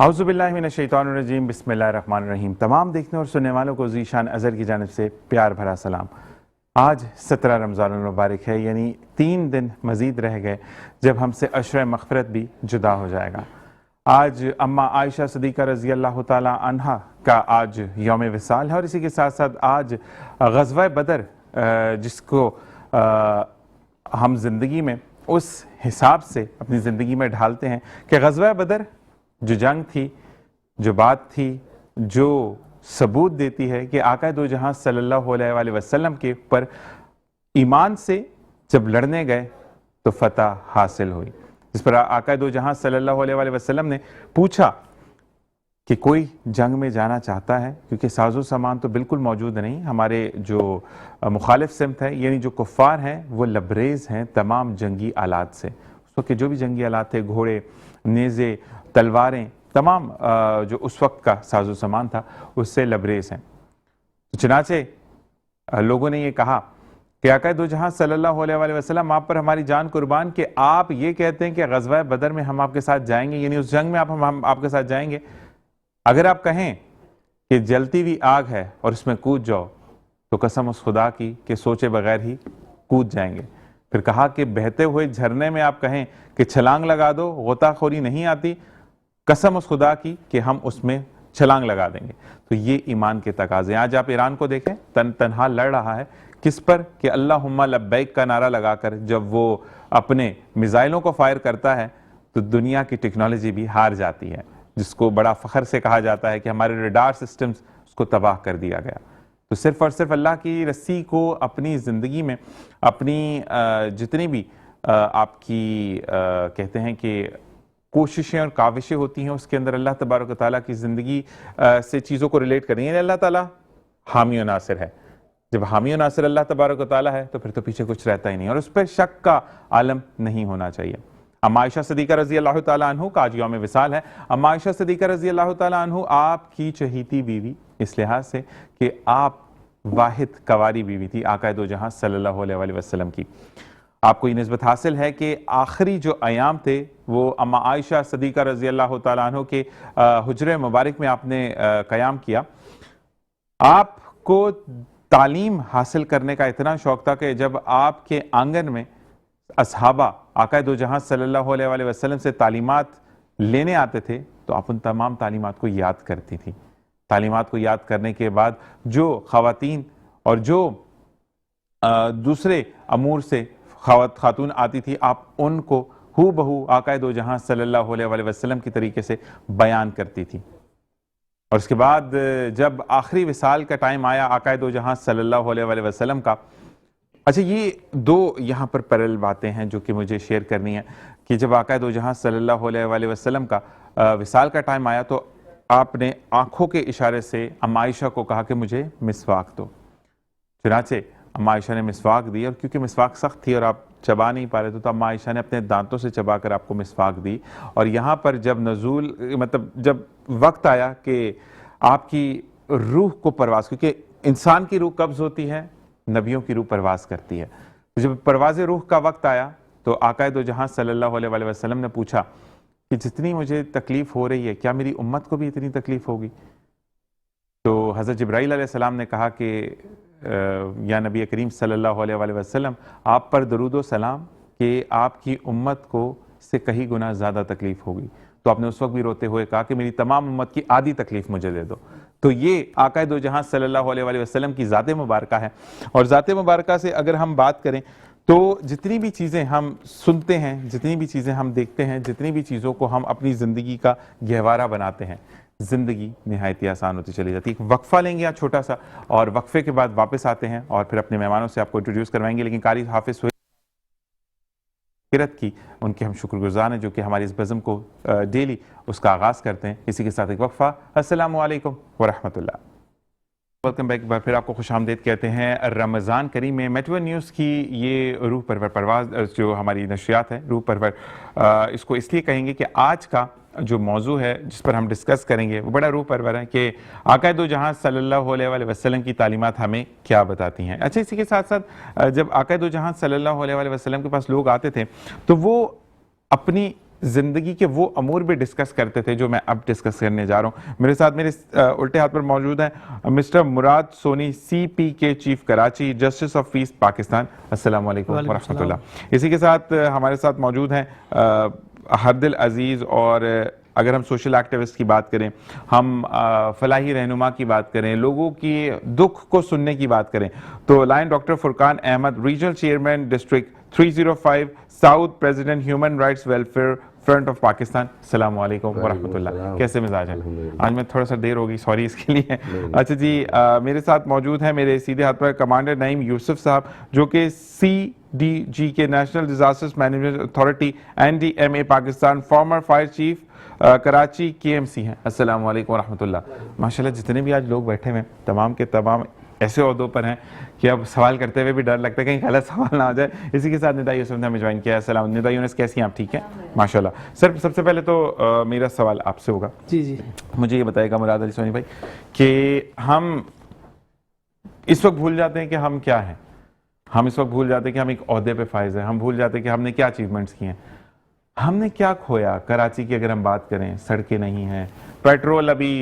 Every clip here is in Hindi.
औज़ुबिल्लाहिमिनश्शैतानिर्रजीम बिस्मिल्लाहिर्रहमानिर्रहीम। तमाम देखने और सुनने वालों को ज़ीशान अज़हर की जानिब से प्यार भरा सलाम। आज 17 रमज़ान मुबारक है, यानी 3 दिन मज़ीद रह गए जब हमसे अशर मग़फ़िरत भी जुदा हो जाएगा। आज अम्मा आयशा सिद्दीक़ा रज़ी अल्लाह ताला अन्हा का आज यौम विसाल है और इसी के साथ साथ आज ग़ज़वा बदर, जिसको हम ज़िंदगी में उस हिसाब से अपनी ज़िंदगी में ढालते हैं कि ग़ज़वा बदर जो जंग थी, जो बात थी, जो सबूत देती है कि आका दो जहां सल्लल्लाहु अलैहि वसल्लम के ऊपर ईमान से जब लड़ने गए तो फतह हासिल हुई। जिस पर आका दो जहां सल्लल्लाहु अलैहि वसल्लम ने पूछा कि कोई जंग में जाना चाहता है, क्योंकि साजो सामान तो बिल्कुल मौजूद नहीं, हमारे जो मुखालिफ सिमत है यानी जो कुफ़ार हैं वो लबरेज हैं तमाम जंगी आलात से। उस वक्त के जो भी जंगी आलात थे, घोड़े, नेज़े, तलवारें, तमाम जो उस वक्त का साजो सामान था उससे लबरेज हैं। तो चुनाचे लोगों ने ये कहा कि आका दो जहां सल्लल्लाहु अलैहि वसल्लम आप पर हमारी जान कुर्बान, कि आप ये कहते हैं कि ग़ज़वा बदर में हम आपके साथ जाएंगे, यानी उस जंग में हम आपके साथ जाएंगे। अगर आप कहें कि जलती हुई आग है और इसमें कूद जाओ तो कसम उस खुदा की कि सोचे बगैर ही कूद जाएंगे। फिर कहा कि बहते हुए झरने में आप कहें कि छलांग लगा दो, गोताखोरी नहीं आती, कसम उस खुदा की कि हम उसमें छलांग लगा देंगे। तो ये ईमान के तकाजे। आज आप ईरान को देखें, तनहा लड़ रहा है किस पर कि अल्लाहुम्मा लब्बैक का नारा लगाकर जब वो अपने मिसाइलों को फायर करता है तो दुनिया की टेक्नोलॉजी भी हार जाती है, जिसको बड़ा फख्र से कहा जाता है कि हमारे रडार सिस्टम्स उसको तबाह कर दिया गया। तो सिर्फ और सिर्फ अल्लाह की रस्सी को अपनी ज़िंदगी में, अपनी जितनी भी आपकी कहते हैं कि कोशिशें और काविशें होती हैं, उसके अंदर अल्लाह तबारक व तआला की ज़िंदगी से चीज़ों को रिलेट करें। यानी अल्लाह ताला हामी व नासिर है। जब हामी व नासिर अल्लाह तबारक व तआला है तो फिर तो पीछे कुछ रहता ही नहीं, और उस पर शक का आलम नहीं होना चाहिए। अम्मा आयशा सिद्दीक़ा रज़ी अल्लाह तआला अन्हु का आज यौम विसाल है। अम्मा आयशा सिद्दीक़ा रज़ी अल्लाह तआला अन्हु आपकी चहीती बीवी इस लिहाज से कि आप वाहिद कवारी बीवी थी आका दो जहां सल्लल्लाहु अलैहि वसल्लम की। आपको ये निस्बत हासिल है कि आखिरी जो अयाम थे वो अम्मा आयशा सिद्दीक़ा रज़ी अल्लाह तआला अन्हु के हुज्रे मुबारक में आपने क़याम किया। आपको तालीम हासिल करने का इतना शौक था कि जब आपके आंगन में असहाबा आका दो जहां सल्लल्लाहु अलैहि वसल्लम से तालीमात लेने आते थे तो आप उन तमाम तालीमात को याद करती थी। तालीमात को याद करने के बाद जो ख़वातीन और जो दूसरे अमूर से खातून आती थी, आप उनको हू बहू आका दो जहां सल्लल्लाहु अलैहि वसल्लम की तरीके से बयान करती थी। और उसके बाद जब आखिरी विसाल का टाइम आया आका दो जहां सल्लल्लाहु अलैहि वसल्लम का, अच्छा ये दो यहाँ पर पैरेलल बातें हैं जो कि मुझे शेयर करनी है कि जब आका दो जहां सल्लल्लाहु अलैहि वसल्लम का विसाल का टाइम आया तो आपने आंखों के इशारे से अम्मा आयशा को कहा कि मुझे मिसवाक दो। चुनाचे अम्मा आयशा ने मिसवाक दी, और क्योंकि मिसवाक सख्त थी और आप चबा नहीं पा रहे थे तो अम्मा आयशा ने अपने दांतों से चबा कर आपको मिसवाक दी। और यहाँ पर जब नजूल मतलब जब वक्त आया कि आपकी रूह को परवास, क्योंकि इंसान की रूह कब्ज होती है, नबियों की रूह परवास करती है, तो जब परवाज़ रूह का वक्त आया तो आका दो जहां सल्लल्लाहु अलैहि वसल्लम ने पूछा कि जितनी मुझे तकलीफ हो रही है क्या मेरी उम्मत को भी इतनी तकलीफ होगी? तो हज़रत जिब्राइल अलैहिस्सलाम ने कहा कि या नबी करीम सल्लल्लाहु अलैहि वसल्लम आप पर दरूद व सलाम कि आपकी उम्मत को से कहीं गुना ज़्यादा तकलीफ होगी। तो आपने उस वक्त भी रोते हुए कहा कि मेरी तमाम उम्मत की आधी तकलीफ मुझे दे दो। तो ये आका दो जहां सल्लल्लाहु अलैहि वसल्लम की ज़ात मुबारका है। और ज़ात मुबारका से अगर हम बात करें तो जितनी भी चीज़ें हम सुनते हैं, जितनी भी चीज़ें हम देखते हैं, जितनी भी चीज़ों को हम अपनी ज़िंदगी का गहवारा बनाते हैं, ज़िंदगी निहायत आसान होती चली जाती है। वक्फ़ा लेंगे यहाँ छोटा सा, और वक्फ़े के बाद वापस आते हैं और फिर अपने मेहमानों से आपको इंट्रोड्यूस करवाएंगे। लेकिन कारी हाफिज़ किरत की उनके हम शुक्रगुजार हैं जो कि हमारी इस बज़म को डेली उसका आगाज़ करते हैं। इसी के साथ एक वक्फ़ा। अस्सलामु अलैकुम व रहमतुल्लाह। Welcome back. एक बार फिर आपको खुशामदीद कहते हैं रमज़ान करीम में। मेट्रो न्यूज़ की ये रूह परवर परवाज़ जो हमारी नशियात है, रूह परवर, इसको इसलिए कहेंगे कि आज का जो मौजू है जिस पर हम डिस्कस करेंगे वो बड़ा रूह परवर है कि आका दो जहां सल्लल्लाहु अलैहि वसल्लम की तालीमात हमें क्या बताती हैं। अच्छा, इसी के साथ साथ जब आका दो जहां सल्लल्लाहु अलैहि वसल्लम के पास लोग आते थे तो वो अपनी ज़िंदगी के वो अमूर भी डिस्कस करते थे जो मैं अब डिस्कस करने जा रहा हूँ। मेरे साथ मेरे उल्टे हाथ पर मौजूद हैं मिस्टर मुराद सोनी, CP के chief Karachi, justice of peace Pakistan. अस्सलामु अलैकुम व रहमतुल्लाह। इसी के साथ हमारे साथ मौजूद हैं हरदिल अजीज़, और अगर हम सोशल एक्टिविस्ट की बात करें, हम फलाही रहनुमा की बात करें, लोगों की दुख को सुनने की बात करें तो lion doctor Furqan Ahmad, regional chairman district 305 south, president human rights welfare front of Pakistan. अस्सलामु अलैकुम व रहमतुल्लाह। कैसे मिजाज हैं? आज मैं थोड़ा सा देर होगी, सॉरी इसके लिए। अच्छा जी, मेरे साथ मौजूद है मेरे सीधे हाथ पर कमांडर नईम यूसुफ साहब जो कि NDG के national disasters management authority NDMA Pakistan farmer fire chief Karachi KMC हैं। अस्सलाम वालेकुम रहमतुल्लाह। माशाल्लाह जितने भी आज लोग बैठे हुए हैं तमाम के तमाम ऐसे ओहदों पर हैं कि अब सवाल करते हुए भी डर लगता है कहीं गलत सवाल ना आ जाए। इसी के साथ निदा यूसुफ ने हमें ज्वाइन किया है। अस्सलाम निदा यूनुस, कैसी हैं आप? ठीक है माशाल्लाह। सर सबसे पहले तो मेरा सवाल आपसे होगा। जी जी, मुझे ये बताएगा मुराद अली सोनी भाई कि हम इस वक्त भूल जाते हैं कि हम क्या हैं, हम इस वक्त भूल जाते हैं कि हम एक ओहदे पे फाइज हैं, हम भूल जाते हैं कि हमने क्या अचीवमेंट्स किए हैं, हमने क्या खोया। कराची की अगर हम बात करें, सड़कें नहीं हैं, पेट्रोल अभी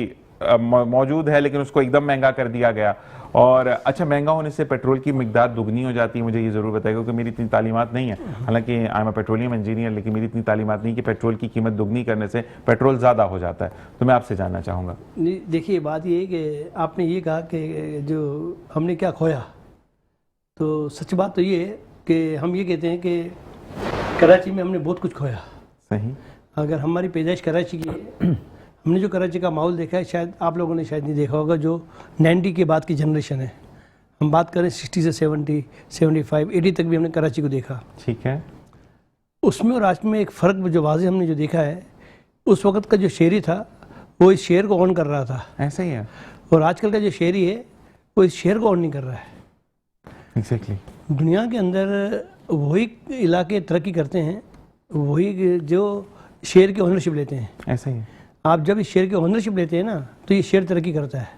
मौजूद है लेकिन उसको एकदम महंगा कर दिया गया। और अच्छा, महंगा होने से पेट्रोल की मिकदार दुगनी हो जाती है। मुझे ये ज़रूर बताएगा क्योंकि मेरी इतनी तालीमात नहीं है, हालांकि I am a petroleum engineer, लेकिन मेरी इतनी तालीमात नहीं कि पेट्रोल की कीमत दुगनी करने से पेट्रोल ज़्यादा हो जाता है। तो मैं आपसे जानना चाहूँगा। देखिए बात ये है कि आपने ये कहा कि जो हमने क्या खोया, तो सच बात तो ये है कि हम ये कहते हैं कि कराची में हमने बहुत कुछ खोया। सही। अगर हमारी पैदाइश कराची की है, हमने जो कराची का माहौल देखा है शायद आप लोगों ने शायद नहीं देखा होगा, जो 90 के बाद की जनरेशन है, हम बात करें 60 से 70, 75, 80 तक भी हमने कराची को देखा। ठीक है। उसमें और आज में एक फ़र्क जो वाज़े हमने जो देखा है, उस वक्त का जो शहरी था वो इस शहर को ऑन कर रहा था। ऐसा ही है। और आजकल का जो शहरी है वो इस शहर को ऑन नहीं कर रहा है। एग्जैक्टली। दुनिया के अंदर वही इलाके तरक्की करते हैं, वही जो शेयर की ओनरशिप लेते हैं। ऐसा ही है। आप जब इस शेयर की ओनरशिप लेते हैं ना, तो ये शेयर तरक्की करता है।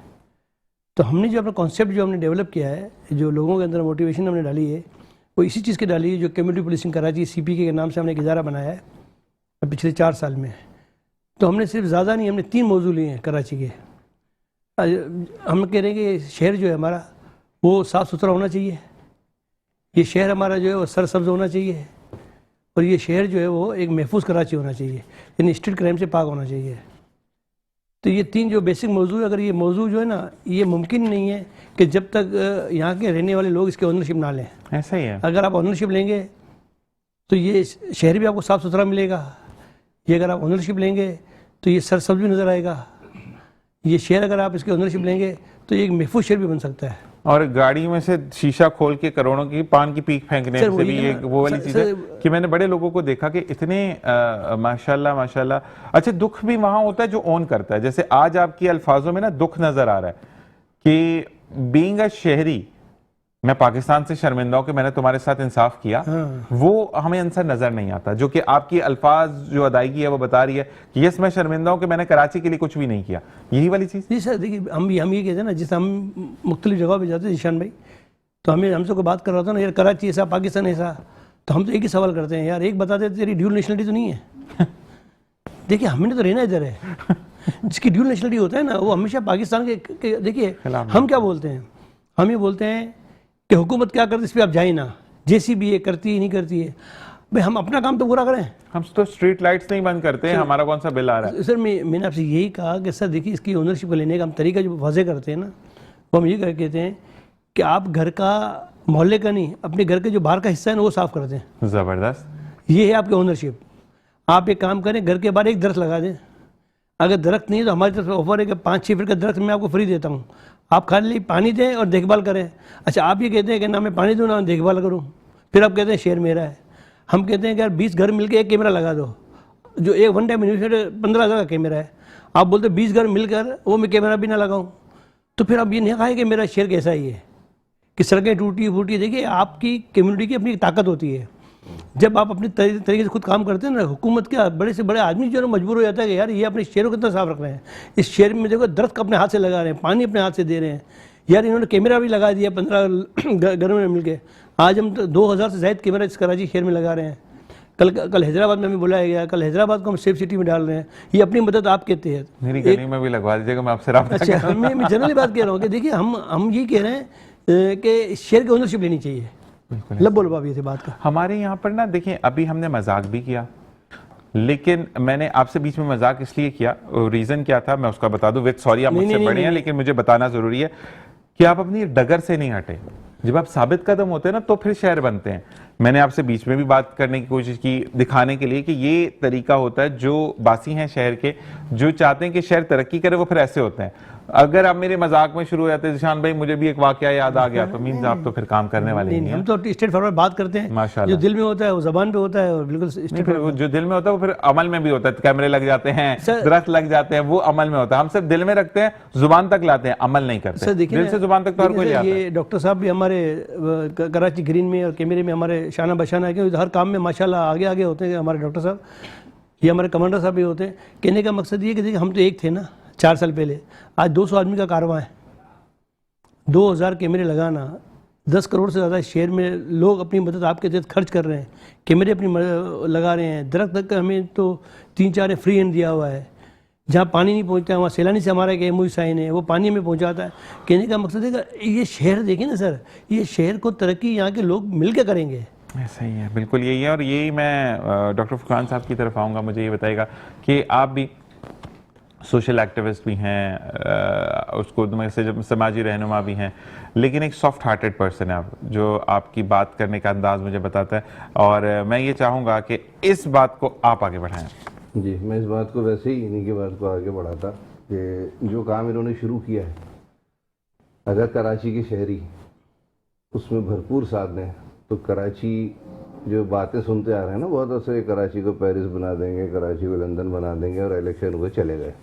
तो हमने जो अपना कॉन्सेप्ट जो हमने डेवलप किया है, जो लोगों के अंदर मोटिवेशन हमने डाली है, वो इसी चीज़ की डाली है जो कम्युनिटी पुलिसिंग कराची CPK के नाम से हमने एक इदारा बनाया है पिछले 4 साल में। तो हमने सिर्फ ज़्यादा नहीं, हमने 3 मौजू लिए हैं कराची के। हम कह रहे हैं कि शहर जो है हमारा वो साफ़ सुथरा होना चाहिए, ये शहर हमारा जो है वो सरसब्ज होना चाहिए, और ये शहर जो है वो एक महफूज कराची होना चाहिए, यानी स्ट्रीट क्राइम से पाक होना चाहिए। तो ये 3 जो बेसिक मौजू है, अगर ये मौजू जो है ना, ये मुमकिन नहीं है कि जब तक यहाँ के रहने वाले लोग इसकी ओनरशिप ना लें। ऐसा ही है। अगर आप ओनरशिप लेंगे तो ये शहर भी आपको साफ़ सुथरा मिलेगा, ये अगर आप ओनरशिप लेंगे तो ये सरसब्ज भी नज़र आएगा, ये शहर अगर आप इसकी ओनरशिप लेंगे तो ये एक महफूज शहर भी बन सकता है। और गाड़ी में से शीशा खोल के करोड़ों की पान की पीक फेंकने से भी एक वो वाली चीज़ है कि मैंने बड़े लोगों को देखा कि इतने माशाल्लाह माशाल्लाह। अच्छा, दुख भी वहां होता है जो ओन करता है। जैसे आज आपके अल्फाजों में ना दुख नजर आ रहा है कि बीइंग अ शहरी, मैं पाकिस्तान से शर्मिंदा हूं कि मैंने तुम्हारे साथ इंसाफ किया। वो हमें आंसर नजर नहीं आता, जो कि आपकी अल्फाज जो अदायगी है वो बता रही है कि यस मैं शर्मिंदा हूं कि मैंने कराची के लिए कुछ भी नहीं किया। यही वाली चीज़। जी सर, देखिए हम ये कहते हैं ना, जिस हम मुख्तलिफ जगह पे जाते हैं जिशान भाई, तो हमसे कोई बात कर रहा था ना, यार कराची ऐसा, पाकिस्तान ऐसा, तो हम तो एक ही सवाल करते हैं, यार एक बता दे तेरी ड्यूल नेशनलिटी तो नहीं है। देखिए हमने तो रहना इधर है, जिसकी ड्यूल नेशनलिटी होता है ना वो हमेशा पाकिस्तान के देखिए हम क्या बोलते हैं, हम ये बोलते हैं कि हुकूमत क्या करती है इस पर आप जाए ना, जैसी भी ये करती है नहीं करती है, भाई हम अपना काम तो पूरा करें। हम तो स्ट्रीट लाइट्स नहीं बंद करते हैं, हमारा कौन सा बिल आ रहा है। सर मैंने आपसे यही कहा कि सर देखिए इसकी ओनरशिप लेने का हम तरीका जो वाज़े करते हैं ना, वो हम ये कहते हैं कि आप घर का, मोहल्ले का नहीं, अपने घर के जो बाहर का हिस्सा है ना वो साफ़ कर दें। ज़बरदस्त। ये है आपकी ओनरशिप। आप एक काम करें, घर के बाहर एक दरख्त लगा दें। अगर दरख्त नहीं है तो हमारी तरफ ऑफर है कि 5-6 फीट का दरख्त मैं आपको फ्री देता हूँ, आप खाली पानी दें और देखभाल करें। अच्छा, आप ये कहते हैं कि ना मैं पानी दूँ ना देखभाल करूँ, फिर आप कहते हैं शहर मेरा है। हम कहते हैं कि यार 20 घर मिलकर एक कैमरा लगा दो, जो एक वन टाइम इन्वेस्टमेंट 15,000 का कैमरा है। आप बोलते 20 घर मिलकर वो मैं कैमरा भी ना लगाऊँ, तो फिर आप ये नहीं कहा कि मेरा शहर कैसा ही है कि सड़कें टूटी फूटी। देखिए आपकी कम्युनिटी की अपनी ताकत होती है, जब आप अपने तरीके से खुद काम करते हैं ना, हुकूमत के बड़े से बड़े आदमी जो है मजबूर हो जाता है कि यार ये अपने शहरों को कितना साफ रख रहे हैं, इस शहर में देखो दरख्त अपने हाथ से लगा रहे हैं, पानी अपने हाथ से दे रहे हैं, यार इन्होंने कैमरा भी लगा दिया 15 घरों में मिलके। आज हम तो 2000 से ज़्यादा कैमरा इस कराची शहर में लगा रहे हैं। कल हैदराबाद में हमें बुलाया गया, कल हैदराबाद को हम सेफ सिटी में डाल रहे हैं। ये अपनी मदद आप कहते हैं, मेरी गली में भी लगवा दीजिएगा, मैं आपसे राब्ता अच्छा मैं जनरली बात कह रहा हूँ कि देखिए हम ये कह रहे हैं कि शेयर की ओनरशिप लेनी चाहिए। लब बोल बाबी से बात का हमारे यहाँ पर ना देखिए, अभी हमने मजाक भी किया, लेकिन मैंने आपसे बीच में मजाक इसलिए किया, रीज़न क्या था मैं उसका बता दूं। विद सॉरी आप मुझसे बड़े हैं, लेकिन मुझे बताना ज़रूरी है कि आप अपनी डगर से नहीं हटे। जब आप साबित कदम होते हैं ना तो फिर शहर बनते हैं। मैंने आपसे बीच में भी बात करने की कोशिश की, दिखाने के लिए कि ये तरीका होता है, जो बासी हैं शहर के, जो चाहते हैं कि शहर तरक्की करे, वो फिर ऐसे होते हैं। अगर आप मेरे मजाक में शुरू हो जाते हैं जिशान भाई मुझे भी एक वाकया याद आ गया, तो मीन्स आप तो फिर काम करने वाले नहीं हम तो स्ट्रेट फॉरवर्ड बात करते हैं, माशाल्लाह। जो दिल में होता है वो जबान पे होता है, और बिल्कुल नहीं, फिर वो जो दिल में होता है वो फिर अमल में भी होता है। कैमरे लग जाते हैं, दरख्त लग जाते हैं, वो अमल में होता है। हम सिर्फ दिल में रखते हैं, जुबान तक लाते हैं, अमल नहीं करते। दिल से जुबान तक तो हर कोई ले आता है। ये डॉक्टर साहब भी हमारे कराची ग्रीन में और कैमरे में हमारे शाना बशाना है, क्योंकि हर काम में माशाल्लाह आगे आगे होते हैं हमारे डॉक्टर साहब। ये हमारे कमांडर साहब भी होते हैं। कहने का मकसद ये कि देखिए हम तो एक थे ना 4 साल पहले, आज 200 आदमी का कारवां है। 2000 कैमरे लगाना, 10 करोड़ से ज़्यादा शहर में लोग अपनी मदद आपके तहत खर्च कर रहे हैं, कैमरे अपनी लगा रहे हैं। दरख्त तक हमें तो 3-4 फ्री हैंड दिया हुआ है। जहाँ पानी नहीं पहुँचता है वहाँ सैलानी से हमारा एक MOU साइन है, वो पानी हमें पहुँचाता है। कहने का मकसद है कि ये शहर देखें ना सर, ये शहर को तरक्की यहाँ के लोग मिल के करेंगे। ऐसा ही है, बिल्कुल यही है। और यही मैं डॉक्टर फुरकान साहब की तरफ आऊँगा। मुझे ये बताएगा कि आप भी सोशल एक्टिविस्ट भी हैं, उसको में से जब समाजी रहनुमा भी हैं, लेकिन एक सॉफ्ट हार्टेड पर्सन है आप, जो आपकी बात करने का अंदाज मुझे बताता है। और मैं ये चाहूँगा कि इस बात को आप आगे बढ़ाएं। जी, मैं इस बात को वैसे ही इन्हीं की बात को आगे बढ़ाता कि जो काम इन्होंने शुरू किया है, अगर कराची के शहरी उसमें भरपूर साथ दें तो कराची जो बातें सुनते आ रहे हैं ना बहुत असर, कराची को पेरिस बना देंगे, कराची को लंदन बना देंगे और इलेक्शन हुए चले गए,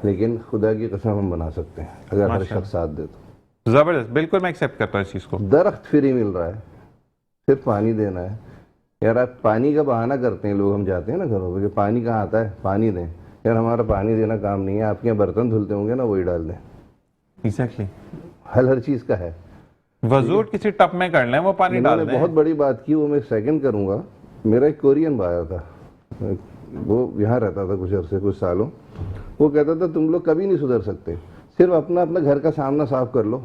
लेकिन खुदा की कसम हम बना सकते हैं अगर हर शख्स साथ दे तो। ज़बरदस्त, बिल्कुल मैं एक्सेप्ट करता हूँ इस चीज़ को। दरख्त फ्री मिल रहा है, सिर्फ पानी देना है। यार आप पानी का बहाना करते हैं लोग, हम जाते हैं ना घरों पे कि पानी कहाँ आता है, पानी दें। यार हमारा पानी देना काम नहीं है, आपके यहाँ बर्तन धुलते होंगे ना, वही डाल दें। एग्जैक्टली, हल हर चीज़ का है। वजूद किसी टप में कर लें, वो पानी डाल दें। बहुत बड़ी बात की, वो मैं सेकंड करूंगा। मेरा एक कोरियन भाई था, वो यहाँ रहता था कुछ अरसे, कुछ सालों। वो कहता था तुम लोग कभी नहीं सुधर सकते, सिर्फ अपना अपना घर का सामना साफ कर लो।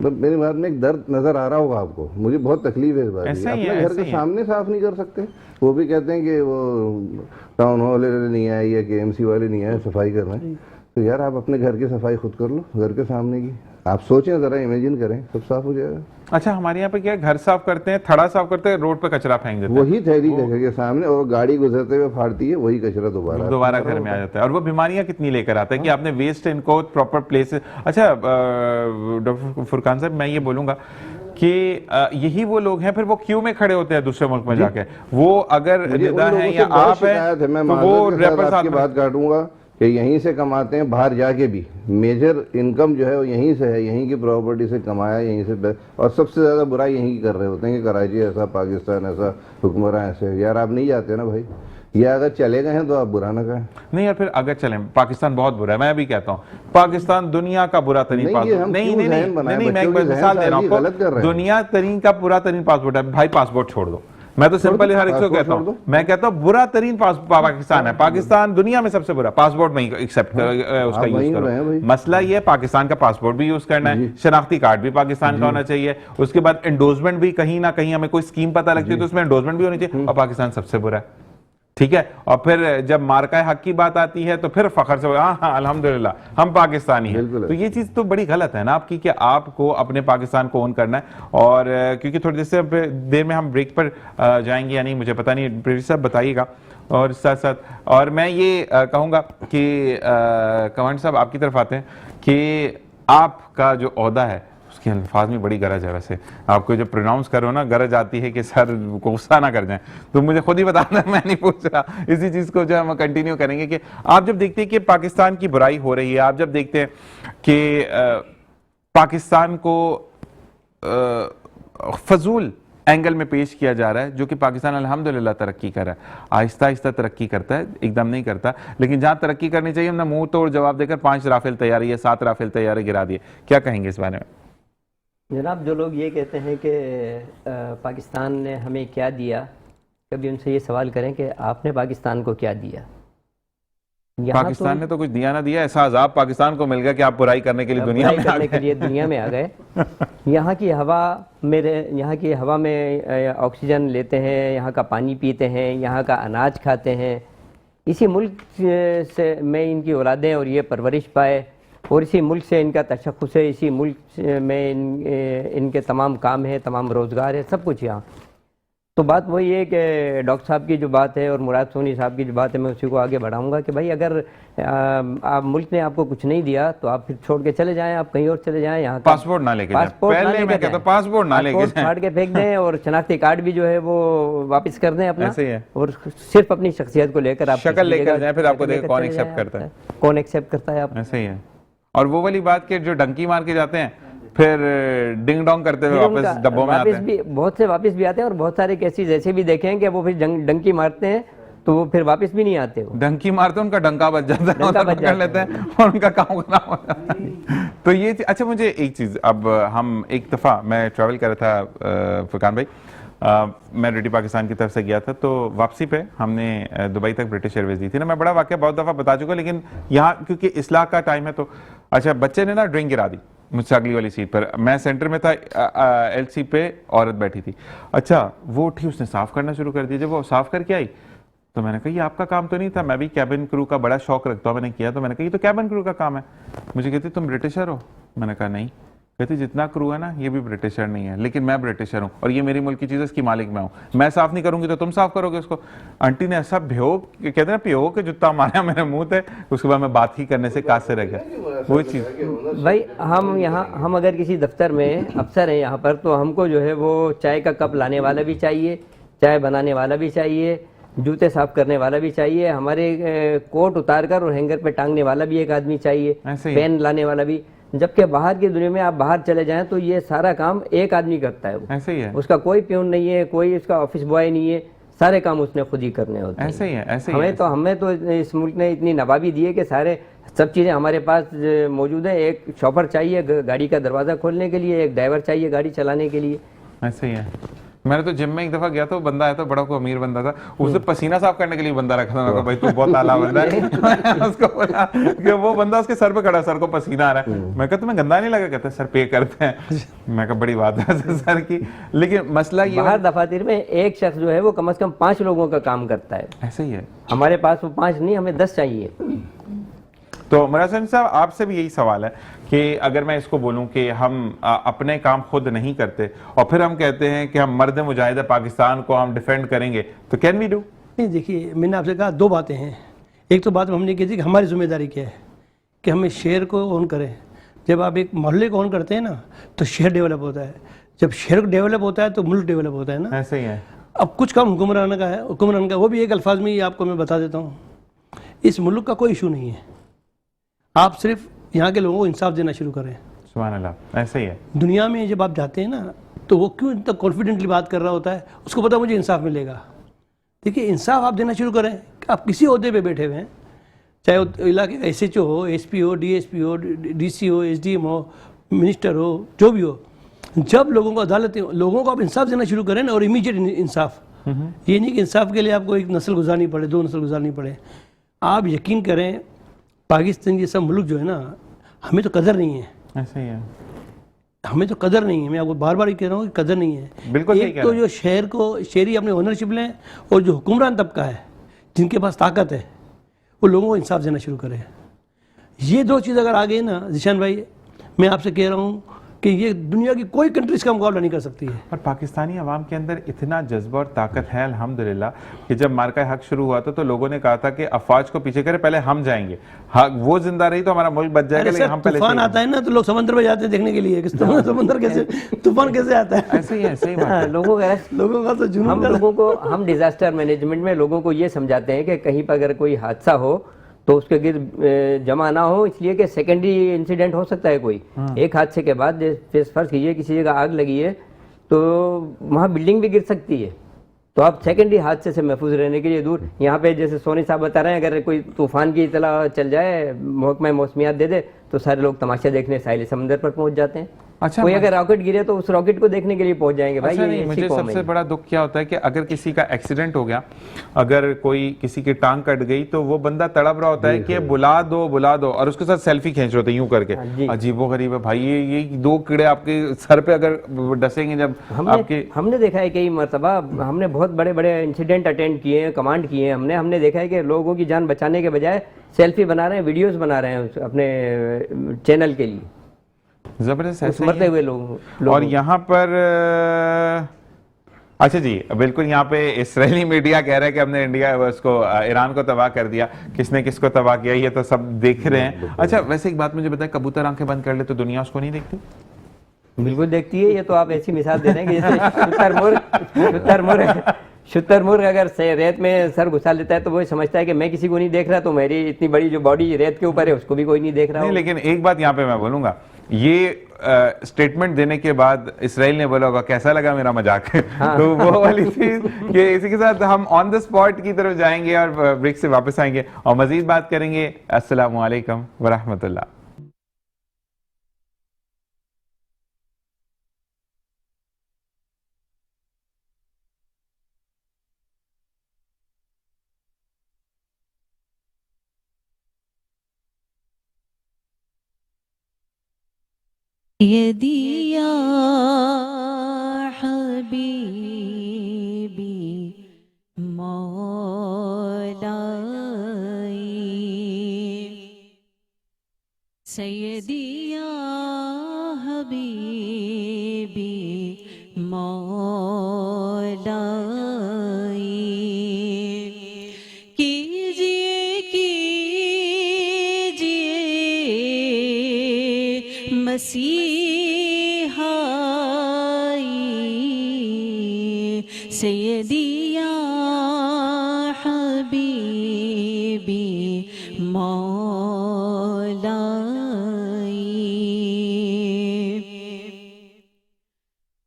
तो मेरी बात में एक दर्द नजर आ रहा होगा आपको, मुझे बहुत तकलीफ है इस बात की। अपने घर के सामने साफ नहीं कर सकते। वो भी कहते हैं कि वो टाउन हॉल नहीं आए या KMC वाले नहीं आए सफाई करने। तो यार आप अपने घर की सफाई खुद कर लो, घर के सामने की। आप सोचें जरा, इमेजिन करें, सब साफ हो जाएगा। अच्छा, हमारे यहाँ पे क्या है, घर साफ करते हैं, थड़ा साफ करते हैं, रोड पे कचरा फेंक देते हैं, वही थैली घर के सामने, और गाड़ी गुजरते हुए फाड़ती है, वही कचरा दोबारा घर में आ जाता है। और वो बीमारियां कितनी लेकर आता है कि आपने वेस्ट इनको प्रॉपर प्लेस। अच्छा डॉक्टर फुरकान साहब, मैं ये बोलूंगा कि यही वो लोग हैं फिर वो क्यू में खड़े होते हैं दूसरे मुल्क में जाके। वो अगर निदा है या आप है तो वो आपकी बात काटूंगा कि यहीं से कमाते हैं, बाहर जाके भी मेजर इनकम जो है वो यहीं से है, यहीं की प्रॉपर्टी से कमाया, यहीं से। और सबसे ज़्यादा बुराई यहीं की कर रहे होते हैं कि कराची ऐसा, पाकिस्तान ऐसा, हुक्मरान ऐसे। यार आप नहीं जाते ना भाई, या अगर चले गए हैं तो आप बुरा ना कहें। नहीं यार, फिर अगर चलें, पाकिस्तान बहुत बुरा है, मैं भी कहता हूँ पाकिस्तान दुनिया का बुरा तरीन पासपोर्ट नहीं, मैं एक मिसाल दे रहा हूँ, दुनिया तरीन का बुरा तरीन पासपोर्ट है भाई। पासपोर्ट छोड़ दो, मैं तो सिंपल हर एक को कहता हूँ, मैं कहता हूँ बुरा तरीन पाकिस्तान है। पाकिस्तान दुनिया में सबसे बुरा। पासपोर्ट में एक्सेप्ट उसका यूज करो। मसला ये है पाकिस्तान का पासपोर्ट भी यूज करना है, शनाख्ती कार्ड भी पाकिस्तान का होना चाहिए, उसके बाद एंडोर्समेंट भी कहीं ना कहीं हमें कोई स्कीम पता लगती है तो उसमें एंडोर्समेंट भी होनी चाहिए। और पाकिस्तान सबसे बुरा है, ठीक है। और फिर जब मार्का हक की बात आती है तो फिर फखर से हाँ अल्हम्दुलिल्लाह हम पाकिस्तानी हैं। तो ये चीज़ तो बड़ी गलत है ना आपकी, कि आपको अपने पाकिस्तान को ओन करना है। और क्योंकि थोड़ी देर में हम ब्रेक पर जाएंगे या नहीं मुझे पता नहीं, प्रीति साहब बताइएगा। और साथ साथ और मैं ये कहूँगा कि कमांडर साहब आपकी तरफ आते हैं कि आपका जो ओहदा है उसके अल्फाज में बड़ी गरज है। वैसे आपको जो प्रोनाउंस करो ना, गरज आती है कि सर गुस्सा ना कर जाएं, तो मुझे खुद ही बताना, मैं नहीं पूछ रहा। इसी चीज़ को जो हम कंटिन्यू करेंगे कि आप जब देखते हैं कि पाकिस्तान की बुराई हो रही है, आप जब देखते हैं कि पाकिस्तान को फजूल एंगल में पेश किया जा रहा है, जो कि पाकिस्तान अल्हम्दुलिल्लाह तरक्की कर रहा है, आहिस्ता आहिस्ता तरक्की करता है, एकदम नहीं करता। लेकिन जहाँ तरक्की करनी चाहिए हमने मुंह तोड़ जवाब देकर 5 राफेल तैयारी है, 7 राफेल तैयारी गिरा दिए। क्या कहेंगे इस बारे में? जनाब, जो लोग ये कहते हैं कि पाकिस्तान ने हमें क्या दिया, कभी उनसे ये सवाल करें कि आपने पाकिस्तान को क्या दिया। पाकिस्तान ने तो कुछ दिया ना दिया, ऐसा अजाब पाकिस्तान को मिल गया कि आप बुराई करने के लिए दुनिया में आ गए। यहाँ की हवा में ऑक्सीजन लेते हैं, यहाँ का पानी पीते हैं, यहाँ का अनाज खाते हैं। इसी मुल्क से में इनकी औलादें और ये परवरिश पाए, और इसी मुल्क से इनका तशख़्ख़ुस है, इसी मुल्क में इनके तमाम काम है, तमाम रोज़गार है, सब कुछ यहाँ। तो बात वही है कि डॉक्टर साहब की जो बात है और मुराद सोनी साहब की जो बात है, मैं उसी को आगे बढ़ाऊंगा कि भाई अगर आप मुल्क ने आपको कुछ नहीं दिया तो आप फिर छोड़ के चले जाएं, आप कहीं और चले जाएं। यहाँ पासपोर्ट ना लेके जाएं, पहले मैं कहता पासपोर्ट ना लेके जाएं, फाड़ के फेंक दें और शनाख्ती कार्ड भी जो है वो वापस कर दें अपना, ऐसे ही है। और सिर्फ अपनी शख्सियत को लेकर आप शक्ल लेकर जाएं, फिर आपको देखो कौन एक्सेप्ट करता है, कौन एक्सेप्ट करता है। आप ऐसे ही है। और वो वाली बात के जो डंकी मार के जाते हैं फिर डिंग डोंग करते हुए वापस डब्बों में आते हैं। बहुत से वापस भी आते हैं और बहुत सारे केसेस ऐसे भी देखे हैं कि वो फिर डंकी मारते हैं तो वो फिर वापस भी नहीं आते। वो डंकी मारते हैं, उनका डंका बच जाता है, उधर पकड़ लेते हैं और उनका काम खराब हो जाता है। तो ये अच्छा, मुझे एक चीज, अब हम एक दफा मैं ट्रैवल कर रहा था फुरकान भाई, मैं रेडियो पाकिस्तान की तरफ से गया था, तो वापसी पे हमने दुबई तक ब्रिटिश एयरवेज दी थी ना। मैं बड़ा वाकया बहुत दफ़ा बता चुका, लेकिन यहाँ क्योंकि इस्लाह का टाइम है तो अच्छा, बच्चे ने ना ड्रिंक गिरा दी मुझसे अगली वाली सीट पर, मैं सेंटर में था, एलसी पे औरत बैठी थी। अच्छा, वो उठी, उसने साफ करना शुरू कर दिया। जब वो साफ करके आई तो मैंने कहा ये आपका काम तो नहीं था, मैं भी कैबिन क्रू का बड़ा शौक रखता हूँ, मैंने किया। तो मैंने कहा ये तो कैबिन क्रू का काम है। मुझे कहती तुम ब्रिटिशर हो? मैंने कहा नहीं। कहती जितना क्रू है ना ये भी ब्रिटिशर नहीं है, लेकिन मैं ब्रिटिशर हूँ और ये मेरी मुल्क की चीज़ है, इसकी मालिक मैं हूँ, मैं साफ नहीं करूँगी तो तुम साफ करोगे उसको। आंटी ने ऐसा भ्योक, कहते हैं ना पियो के जूता मारा मेरे मुंह पे, उसके बाद मैं बात ही करने से कासे रह गया। वो चीज़ भाई हम अगर किसी दफ्तर में अफसर हैं यहाँ पर, तो हमको जो है वो चाय का कप लाने वाला भी चाहिए, चाय बनाने वाला भी चाहिए, जूते साफ करने वाला भी चाहिए, हमारे कोट उतार कर और हैंगर पे टांगने वाला भी एक आदमी चाहिए, पेन लाने वाला भी। जबकि बाहर की दुनिया में आप बाहर चले जाएं तो ये सारा काम एक आदमी करता है। वो ऐसे ही है, उसका कोई प्यून नहीं है, कोई उसका ऑफिस बॉय नहीं है, सारे काम उसने खुद ही करने होते हैं। ऐसे ही है, ऐसे ही हमें तो इस मुल्क ने इतनी नवाबी दी है कि सारे सब चीज़ें हमारे पास मौजूद है। एक शॉफर चाहिए गाड़ी का दरवाज़ा खोलने के लिए, एक ड्राइवर चाहिए गाड़ी चलाने के लिए। ऐसे ही है। मैंने तो जिम में एक दफा गया था, बंदा आया था, बड़ा को अमीर बंदा था, उसने पसीना साफ करने के लिए बंदा रखा था। मैं कहा भाई तू बहुत आला बंदा है। उसको बोला कि वो बंदा उसके सर पे खड़ा, सर को पसीना आ रहा है। मैं कहा तुम्हें गंदा नहीं लगा? कहते सर पे करते हैं। मैं कहा बड़ी बात है सर की, लेकिन मसला ये बाहर दफातर में एक शख्स जो है वो कम से कम 5 लोगों का काम करता है। ऐसे ही है, हमारे पास वो 5 नहीं, हमें 10 चाहिए। तो मुराद सोनी साहब आपसे भी यही सवाल है कि अगर मैं इसको बोलूं कि हम अपने काम खुद नहीं करते और फिर हम कहते हैं कि हम मर्द मुजाहिद पाकिस्तान को हम डिफेंड करेंगे, तो कैन वी डू? नहीं, देखिए मैंने आपसे कहा 2 बातें हैं। एक तो बात हमने की थी कि हमारी जिम्मेदारी क्या है कि हमें शहर को ऑन करें। जब आप एक मोहल्ले को ऑन करते हैं ना तो शहर डेवलप होता है, जब शहर डेवलप होता है तो मुल्क डेवलप होता है ना। ऐसे ही है। अब कुछ काम हुक्मरान का है, हुक्मरान का, वो भी एक अल्फाज में ही आपको मैं बता देता हूँ। इस मुल्क का कोई इशू नहीं है, आप सिर्फ यहाँ के लोगों को इंसाफ देना शुरू करें। सुभान अल्लाह, ऐसे ही है। दुनिया में जब आप जाते हैं ना तो वो क्यों इतना कॉन्फिडेंटली बात कर रहा होता है, उसको पता मुझे इंसाफ मिलेगा। देखिए इंसाफ आप देना शुरू करें कि आप किसी ओहदे पे बैठे हुए हैं, चाहे वो इलाके का SHO हो, SP हो, DSP हो, DC हो, SDM हो, मिनिस्टर हो, जो भी हो, जब लोगों को अदालत, लोगों को आप इंसाफ देना शुरू करें ना, और इमीडिएट इंसाफ, ये नहीं कि इंसाफ के लिए आपको एक नस्ल गुजारनी पड़े, 2 नस्ल गुजारनी पड़े। आप यकीन करें पाकिस्तान जैसा मुल्क जो है ना, हमें तो कदर नहीं है। ऐसे ही है, हमें तो कदर नहीं है। मैं आपको बार बार ही कह रहा हूँ कि कदर नहीं है। बिल्कुल एक तो जो शहर को शहरी अपने ओनरशिप लें, और जो हुक्मरान तबका है जिनके पास ताकत है वो लोगों को इंसाफ देना शुरू करें। ये 2 चीज़ अगर आ गई ना जिशान भाई, मैं आपसे कह रहा हूँ कि ये दुनिया की कोई कंट्री इसका मुकाबला नहीं कर सकती है। और पाकिस्तानी अवाम के अंदर इतना जज्बा और ताकत है अल्हम्दुलिल्लाह कि जब मार्का हक शुरू हुआ था तो लोगों ने कहा था कि अफवाज को पीछे करे, पहले हम जाएंगे, वो जिंदा रही तो हमारा मुल्क बच जाएगा। लेकिन हम पहले तूफान आता है ना तो लोग समंदर में जाते हैं देखने के लिए कि समंदर कैसे, तूफान कैसे आता है। ऐसे ही है, सही बात है। लोगों का तो जुनून। हम डिजास्टर मैनेजमेंट में लोगों को ये समझाते हैं कि कहीं पर अगर कोई हादसा हो तो उसके गिर्द जमा ना हो, इसलिए कि सेकेंडरी इंसिडेंट हो सकता है कोई। एक हादसे के बाद फर्ज कीजिए किसी जगह आग लगी है तो वहाँ बिल्डिंग भी गिर सकती है, तो आप सेकेंडरी हादसे से महफूज रहने के लिए दूर, यहाँ पे जैसे सोनी साहब बता रहे हैं, अगर कोई तूफान की इतला चल जाए, महकमा मौसमियात दे दे, तो सारे लोग तमाशा देखने साहिल समंदर पर पहुँच जाते हैं। अच्छा, कोई अगर रॉकेट गिरे तो उस रॉकेट को देखने के लिए पहुंच जाएंगे भाई। अच्छा ये नहीं, ऐसी मुझे कौम सबसे है। बड़ा दुख क्या होता है कि अगर किसी का एक्सीडेंट हो गया, अगर कोई किसी की टांग कट गई, तो वो बंदा तड़प रहा होता है कि बुला दो, और उसके साथ सेल्फी खींच रहे होते हैं यूं करके। जी। अजीबोगरीब है भाई, ये दो कीड़े आपके सर पे अगर डसेंगे जब आपके। हमने देखा है कई मरतबा, हमने बहुत बड़े बड़े इंसिडेंट अटेंड किए हैं, कमांड किए हैं, हमने देखा है कि लोगों की जान बचाने के बजाय सेल्फी बना रहे हैं, वीडियोस बना रहे हैं अपने चैनल के लिए, जबरदस्त उस ऐसा ही मरते है। हुए लोग। और यहाँ पर अच्छा जी, बिल्कुल यहाँ पे इसराइली मीडिया कह रहा है कि हमने इंडिया उसको ईरान को तबाह कर दिया, किसने किसको तबाह किया ये तो सब देख रहे हैं। अच्छा वैसे एक बात मुझे बताए, कबूतर आंखें बंद कर ले तो दुनिया उसको नहीं देखती? बिल्कुल देखती है। ये तो आप ऐसी मिसाल दे रहे हैं कि जैसे शुतुरमुर्ग अगर रेत में सर घुसा लेता है तो वो समझता है कि मैं किसी को नहीं देख रहा, तो मेरी इतनी बड़ी जो बॉडी रेत के ऊपर है उसको भी कोई नहीं देख रहा। नहीं, लेकिन एक बात यहाँ पे मैं बोलूंगा, ये स्टेटमेंट देने के बाद इसराइल ने बोला होगा कैसा लगा मेरा मजाक। हाँ। तो वो वाली चीज कि इसी के साथ हम ऑन द स्पॉट की तरफ जाएंगे और ब्रेक से वापस आएंगे और मजीद बात करेंगे। अस्सलाम वालेकुम वरहमतुल्लाह। यदि या हबीबी मौलाई सय्यदी या हबीबी मौलाई कीजिए मसीहाई सय्यदी या हबीबी मौलाई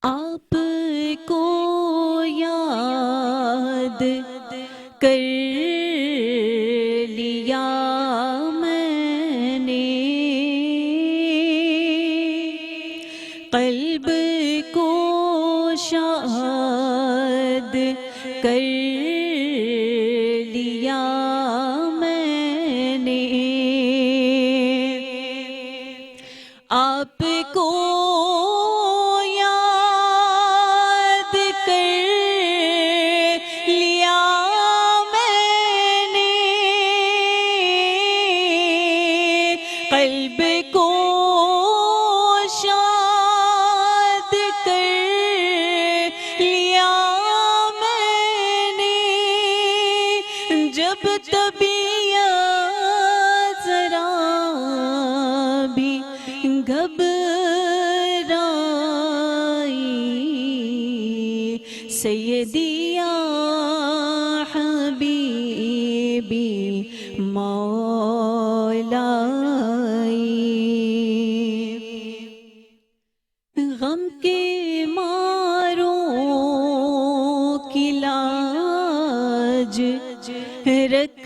आपको याद कर लिया मैंने, क़ल्ब को शाद कर लिया मैंने, आपको याद कर लिया मैंने, क़ल्ब को शाद कर लिया मैंने, जब तबीयत ज़रा भी घबराई सय्यदी या हबीबी मौलाई गम के मारों की लाज रख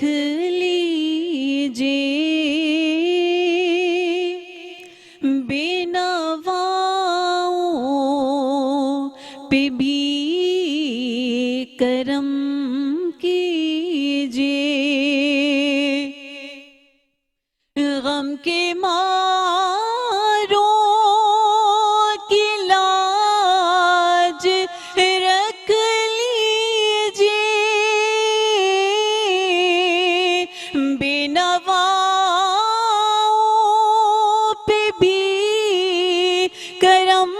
लीजिए, बेनवाओं पे भी करम कीजिए, गम के मारों की लाज रख लीजिए, बेनवाओं पे भी करम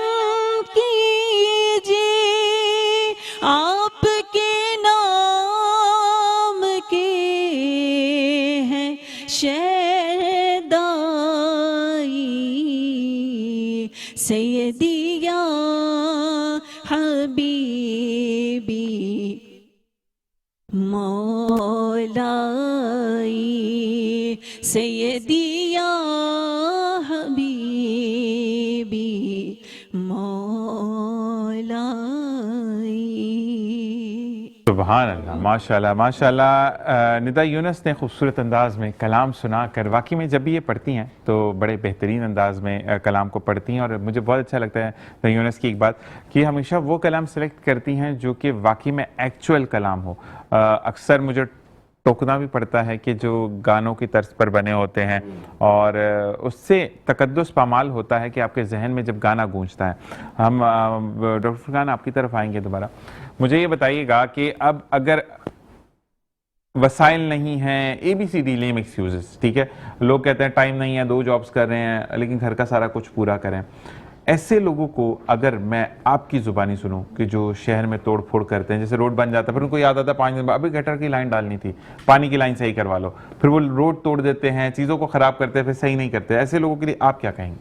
कीजिए, आपके नाम के हैं शहदाई सय्यदी या हबीबी मौलाई सय्यदी या हबीबी मौलाई। सुभान अल्लाह, माशाल्लाह माशाल्लाह। निदा यूनुस ने खूबसूरत अंदाज में कलाम सुना कर, वाकई में जब भी ये पढ़ती हैं तो बड़े बेहतरीन अंदाज में कलाम को पढ़ती हैं। और मुझे बहुत अच्छा लगता है निदा यूनुस की एक बात कि हमेशा वो कलाम सेलेक्ट करती हैं जो कि वाकई में एक्चुअल कलाम हो। अक्सर मुझे टोकना भी पड़ता है कि जो गानों की तर्ज पर बने होते हैं और उससे तकद्दुस पामाल होता है कि आपके जहन में जब गाना गूंजता है। हम डॉक्टर फुरकान आपकी तरफ आएंगे दोबारा। मुझे ये बताइएगा कि अब अगर वसाइल नहीं हैं, ABCD लेम एक्सक्यूजेस, ठीक है, लोग कहते हैं टाइम नहीं है, 2 जॉब्स कर रहे हैं लेकिन घर का सारा कुछ पूरा करें, ऐसे लोगों को अगर मैं आपकी ज़ुबानी सुनूं कि जो शहर में तोड़ फोड़ करते हैं, जैसे रोड बन जाता है फिर उनको याद आता है 5 दिन बाद अभी गटर की लाइन डालनी थी, पानी की लाइन सही करवा लो, फिर वो रोड तोड़ देते हैं, चीज़ों को ख़राब करते हैं, फिर सही नहीं करते, ऐसे लोगों के लिए आप क्या कहेंगे?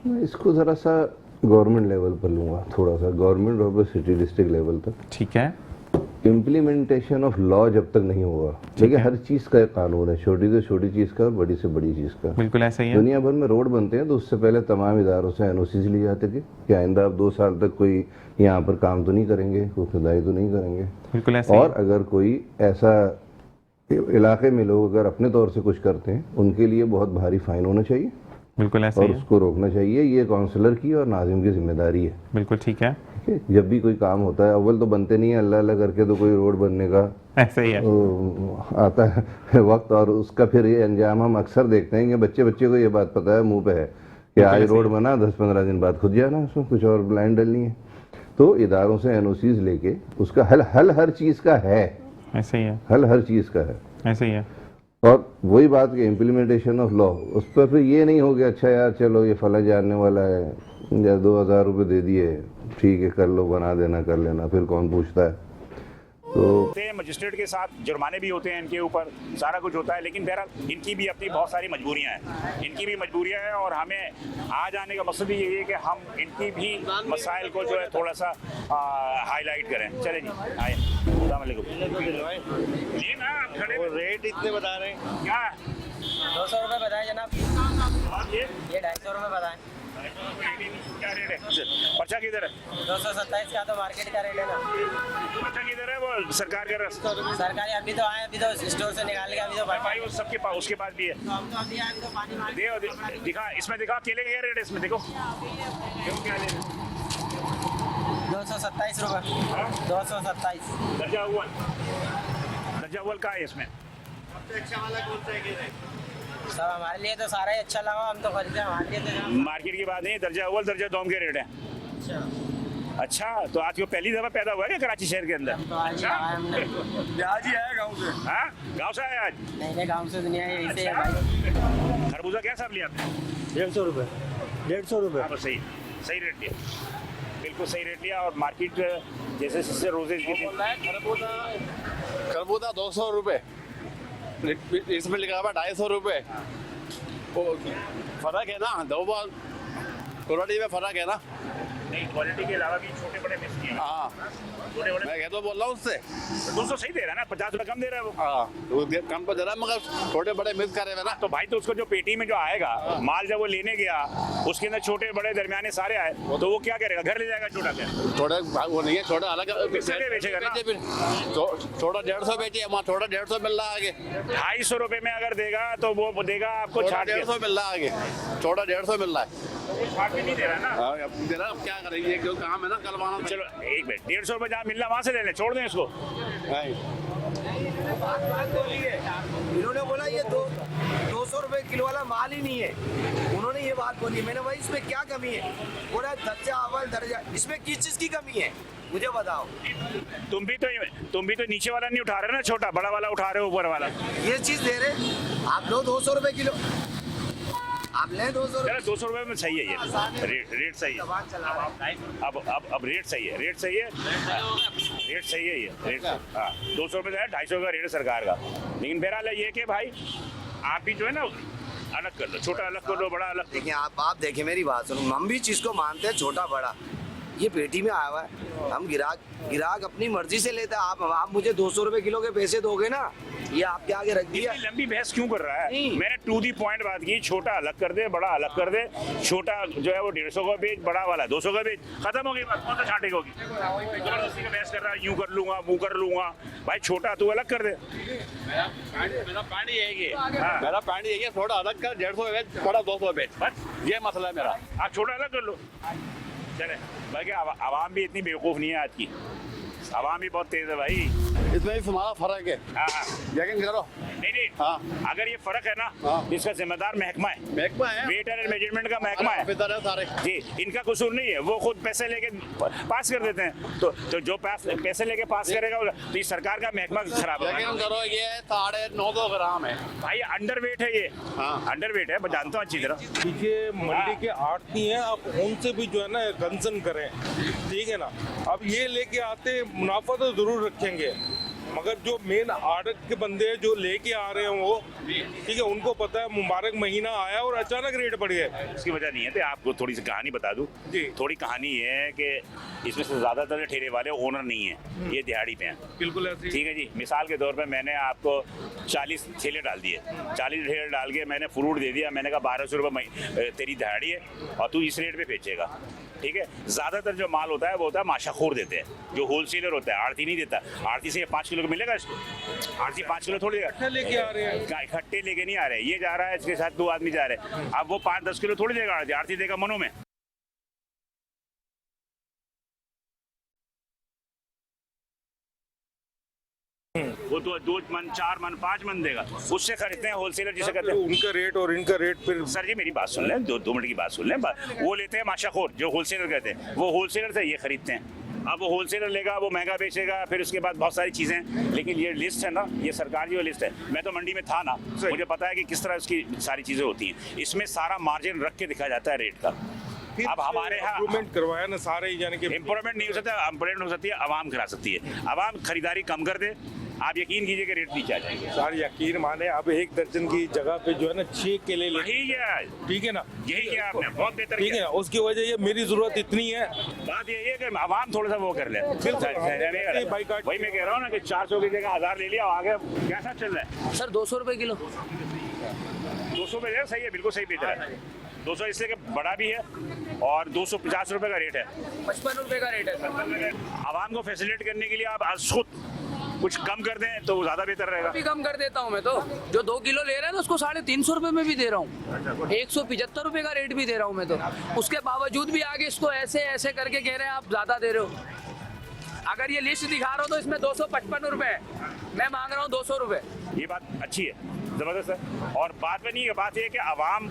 मैं इसको ज़रा सा गवर्नमेंट लेवल पर लूँगा, थोड़ा सा गवर्नमेंट और सिटी डिस्ट्रिक्ट लेवल तक। ठीक है। इम्प्लीमेंटेशन ऑफ लॉ जब तक नहीं होगा, देखिए हर चीज़ का एक कानून है, छोटी से छोटी चीज़ का और बड़ी से बड़ी चीज़ का। बिल्कुल ऐसा ही है। दुनिया भर में रोड बनते हैं तो उससे पहले तमाम इदारों से NOCs ली जाते थे कि आइंदा आप 2 साल तक कोई यहाँ पर काम तो नहीं करेंगे, कोई खुदाई तो नहीं करेंगे। बिल्कुल ऐसा। और अगर कोई ऐसा इलाके में लोग अगर अपने तौर से कुछ करते हैं उनके लिए बहुत भारी फाइन होना चाहिए। बिल्कुल ऐसा और ही है। उसको रोकना चाहिए। ये काउंसलर की और नाजिम की जिम्मेदारी है। बिल्कुल ठीक है। जब भी कोई काम होता है, अव्वल तो बनते नहीं है, अल्लाह अल्लाह करके तो कोई रोड बनने का ऐसा ही है आता है वक्त, और उसका फिर ये अंजाम हम अक्सर देखते हैं कि बच्चे को ये बात पता है, मुंह पे है कि आज रोड बना, 10-15 दिन बाद खुद जाना, उसमें कुछ और लाइन डलनी है। तो इदारों से NOCs लेके उसका हल हर चीज़ का है। ऐसा ही है। हल हर चीज़ का है। ऐसा ही है। और वही बात कि इम्प्लीमेंटेशन ऑफ लॉ, उस पर फिर ये नहीं हो गया अच्छा यार चलो ये फला जानने वाला है या 2000 रुपये दे दिए, ठीक है कर लो, बना देना, कर लेना, फिर कौन पूछता है। तो मजिस्ट्रेट के साथ जुर्माने भी होते हैं, इनके ऊपर सारा कुछ होता है, लेकिन बहरहाल इनकी भी अपनी बहुत सारी मजबूरियां हैं, इनकी भी मजबूरियां हैं। और हमें आज आने का मकसद ही यही है कि हम इनकी भी मसाइल को जो है थोड़ा सा हाईलाइट करें। चले जी, आए। ये ना आप खड़े रेट इतने बता रहे हैं, क्या 200 रुपये बताएं जनाब। ये 250 रुपये बताएं। क्या रेट है? पर्चा किधर है? 227 का तो मार्केट का रेट है ना। पर्चा किधर है? वो सरकार का रास्ता सरकारी अभी तो आए, अभी तो स्टोर से निकाल के अभी तो भाई वो सबके पास, उसके पास भी है। तो हम तो अभी आए, अभी तो पानी मार दिखा, इसमें दिखा केले का रेट है, इसमें देखो क्या रेट है? 227 रुपये। 227 दर्जा अव्वल का है इसमें। अच्छा वाला कौन सा है? सब हमारे लिए तो सारा ही अच्छा लगा, हम तो खरीदे, हमारे लिए तो मार्केट की बात नहीं, दर्जा अव्वल दर्जा दोम के रेट है। अच्छा, तो आज को पहली दफा पैदा हुआ है क्या कराची शहर के अंदर? तो आज ही आए हमने। आज ही आया गाँव से। हाँ, गाँव से आया आज? नहीं गाँव से दुनिया यही से है भाई। खरबूजा क्या साहब लिया आपने? 150 रुपये। 150 रुपये। हाँ, तो सही रेट लिया, बिल्कुल सही रेट लिया। और मार्केट जैसे रोजे की खरबूजा 200 रुपये, इसमें लिखा हुआ 250 रुपये। फर्क है ना, 2 बार क्वालिटी में फर्क है ना। नहीं, क्वालिटी के अलावा भी छोटे बड़े मिस किए। हाँ, छोटे बड़े मैं कहता बोल रहा हूँ उससे 200 सही दे रहा है ना, 50 रुपये कम दे रहा है वो। हाँ, तो कम तो दे रहा है मगर छोटे बड़े मिस करे हुए ना। तो भाई तो उसको जो पेटी में जो आएगा माल, जब वो लेने गया उसके अंदर छोटे बड़े दरमियाने सारे आए, तो वो क्या करेगा? घर ले जाएगा छोटा क्या? छोटे वो नहीं है, छोटा अलग बेचेगा ना। छोटा 150 बेचे, वहाँ छोटा 150 मिल रहा है आगे। 250 रुपये में अगर देगा तो वो देगा आपको छाट के। 150 मिल रहा है आगे, छोटा 150 मिल रहा है। तो वो छाट के नहीं दे रहा ना। हाँ, अब दे रहा, अब क्या करेंगे, क्यों काम है ना करवाना। चलो एक मिनट, 150 रुपये जहाँ मिलना वहाँ से ले लें, छोड़ दें इसको। इन्होंने बोला ये 200 रुपए किलो वाला माल ही नहीं है, उन्होंने ये बात बोली। मैंने भाई इसमें क्या कमी है? बोला दर्जा अव्वल दर्जा, इसमें किस चीज़ की कमी है मुझे बताओ। तुम भी तो नीचे वाला नहीं उठा रहे ना, छोटा बड़ा वाला उठा रहे हो, ऊपर वाला। ये चीज़ दे रहे आप लो 200 रुपए किलो, आप ले 200 रुपए। 200 रुपये में सही है ये रेट सही है। अब रेट सही है, रेट सही है ये रेट। हाँ, 200 रुपये है, 250 का रेट है सरकार का। लेकिन बहरहाल ये कि भाई आप भी जो है ना अलग कर लो, छोटा अलग कर लो, बड़ा अलग। देखिए आप देखिए मेरी बात सुनो, हम भी चीज़ को मानते हैं छोटा बड़ा, ये पेटी में आया हुआ है। हम गिराक अपनी मर्जी से लेता है। आप मुझे 200 रुपए किलो के पैसे दोगे ना, ये आपके आगे रख दिया। इतनी लंबी बहस क्यों कर रहा है? नहीं। मैंने टू दी पॉइंट बात की, छोटा अलग कर दे, बड़ा अलग कर दे। छोटा जो है वो 150 का बेच, बड़ा वाला 200 का बेच, खत्म हो गई बात। कौन सा छाटे होगी? जबरदस्ती का बहस कर रहा है, यूं कर लूंगा, मुंह कर लूंगा। भाई छोटा तू अलग कर दे। मेरा पैंट यही है, हाँ। मेरा पैंट यही है, थोड़ा अलग कर 150 बेच, थोड़ा 200 बेच, बस ये मसला है मेरा। आप छोटा अलग कर लो, चले। बल्कि आवाम भी इतनी बेवकूफ नहीं है आज की, आवाम भी बहुत तेज है भाई। इसमें भी तुम्हारा फर्क है। हाँ। यकीन करो। नहीं हाँ। अगर ये फर्क है ना, हाँ। इसका जिम्मेदार महकमा है, महकमा है, वेट एंड मेजरमेंट का महकमा है सारे। जी। इनका कसूर नहीं है, वो खुद पैसे लेके पास कर देते हैं। तो जो पैसे लेके पास करेगा तो ये सरकार का महकमा खराब है। यकीन करो ये 950 ग्राम है भाई अंडर वेट है ये। हाँ। अंडर वेट है, मैं जानता हूँ अच्छी तरह। देखिए मंडी के आड़ती हैं, आप उनसे भी जो है ना कंसर्न करें, ठीक है ना। अब ये लेके आते मुनाफा तो जरूर रखेंगे, मगर जो मेन आड़त के बंदे हैं जो लेके आ रहे हैं वो, ठीक है, उनको पता है मुबारक महीना आया और अचानक रेट बढ़ गया। उसकी वजह नहीं है, तो आपको थोड़ी सी कहानी बता दूं। जी। थोड़ी कहानी है कि इसमें से ज्यादातर ठेले वाले ओनर नहीं है, ये दिहाड़ी पे हैं। बिल्कुल ऐसे ठीक है जी। मिसाल के तौर पे मैंने आपको 40 ठेले डाल दिए, 40 ठेले डाल के मैंने फ्रूट दे दिया, मैंने कहा 1200 रुपये तेरी दिहाड़ी है और तू इस रेट पे बेचेगा। ठीक है। ज्यादातर जो माल होता है वो होता है माशाखोर देते हैं, जो होलसेलर होता है, आड़ती नहीं देता। आड़ती से 5 किलो का मिलेगा इसको, आड़ती 5 किलो थोड़ी देगा। लेके आ रहे हैं, इकट्ठे लेके नहीं आ रहे, ये जा रहा है, इसके साथ 2 आदमी जा रहे हैं। अब वो 5-10 किलो थोड़ी देगा आड़ती, आड़ती देगा मनो में। वो तो 2 मन, 4 मन, 5 मन देगा, उससे खरीदते हैं होलसेलर जिसे कहते हैं। उनका रेट और इनका रेट फिर। सर जी मेरी बात सुन लें, 2 मिनट की बात सुन लें। वो लेते हैं माशाखोर, जो होलसेलर कहते हैं, वो होलसेलर से ये खरीदते हैं। अब वो होलसेलर लेगा, वो महंगा बेचेगा, फिर उसके बाद बहुत सारी चीज़ें। लेकिन ये लिस्ट है ना, ये सरकार की लिस्ट है। मैं तो मंडी में था ना, मुझे पता है कि किस तरह उसकी सारी चीज़ें होती हैं। इसमें सारा मार्जिन रख के दिखाया जाता है रेट का। अब हमारे यहाँ इम्प्रूवमेंट करवाया ना सारे, यानी कि इम्प्रूवमेंट नहीं हो सकता, इम्प्रूवमेंट हो सकती है, आवाम करा सकती है। आवाम खरीदारी कम कर दे, आप यकीन कीजिए कि रेट नीचे आ जाएंगे। सर यकीन माने, अब 1 दर्जन की जगह पे जो है ना 6 केले ले, यही है, ठीक है ना, यही किया आपने, बहुत बेहतर ठीक है किया। ना। उसकी वजह ये मेरी जरूरत इतनी है, बात यही है कि आवाम थोड़ा सा वो कर ले। वही मैं कह रहा हूँ ना कि 400 की जगह 1000 ले लिया, आगे कैसा चल रहा है? सर 200 रुपए किलो। 200 बेच रहा है, सही है, बिल्कुल सही बेच रहा है। 200 इसलिए कि बड़ा भी है और 250 रुपए का रेट है, 55 रुपए का रेट है सर। आवाम को फैसिलिटेट करने के लिए आप खुद कुछ कम कर दें तो ज्यादा बेहतर रहेगा। भी कम कर देता हूँ मैं, तो जो 2 किलो ले रहा है ना उसको 350 रुपए में भी दे रहा हूँ, 175 रुपए का रेट भी दे रहा हूँ मैं तो। उसके बावजूद भी आगे इसको ऐसे ऐसे करके कह रहे हैं आप ज्यादा दे रहे हो। अगर ये लिस्ट दिखा रहा हो तो इसमें 255 रुपए है, मैं मांग रहा हूँ 200 रुपए। ये बात अच्छी है, जबरदस्त है। और बात में नहीं है, बात ये है कि आवाम,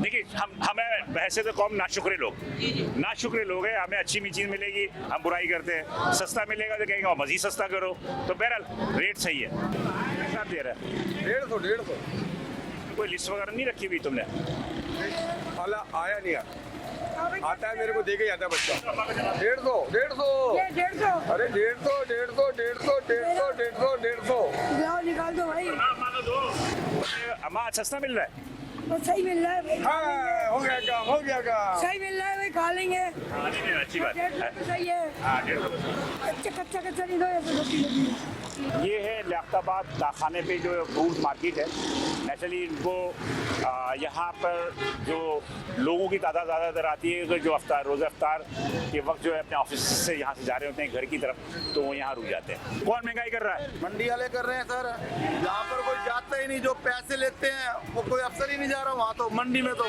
देखिए हमें वैसे तो कौम नाशुक्रे लोग हैं। हमें अच्छी चीज़ मिलेगी हम बुराई करते हैं, सस्ता मिलेगा तो कहेंगे मज़ीद सस्ता करो। तो बहरहाल रेट सही है, कितना दे रहा है? 150। कोई लिस्ट वगैरह नहीं रखी हुई तुमने? हालां आया नहीं आता है, मेरे को देके जाता है बच्चा। 150। अरे 150 निकाल दो भाई, अम्मा सस्ता मिल रहा है? सही मिल रहा है। हाँ, हो गया काम। सही मिल रहा है भाई, खा लेंगे। अच्छी बात है। 150 रुपए सही है। कच्चा नहीं दो, ऐसे 2 किलो। ये है लियाकताबाद कारखाने पे जो फ्रूट मार्केट है। नेचुरली इनको यहाँ पर जो लोगों की तादाद ज़्यादातर आती है, जो रोज़ा अफ्तार के वक्त जो है अपने ऑफिस से यहाँ से जा रहे होते हैं घर की तरफ, तो वो यहाँ रुक जाते हैं। कौन महंगाई कर रहा है? मंडी वाले कर रहे हैं सर। यहाँ पर कोई जाता ही नहीं, जो पैसे लेते हैं वो कोई अफसर ही नहीं जा रहा वहाँ। तो मंडी में तो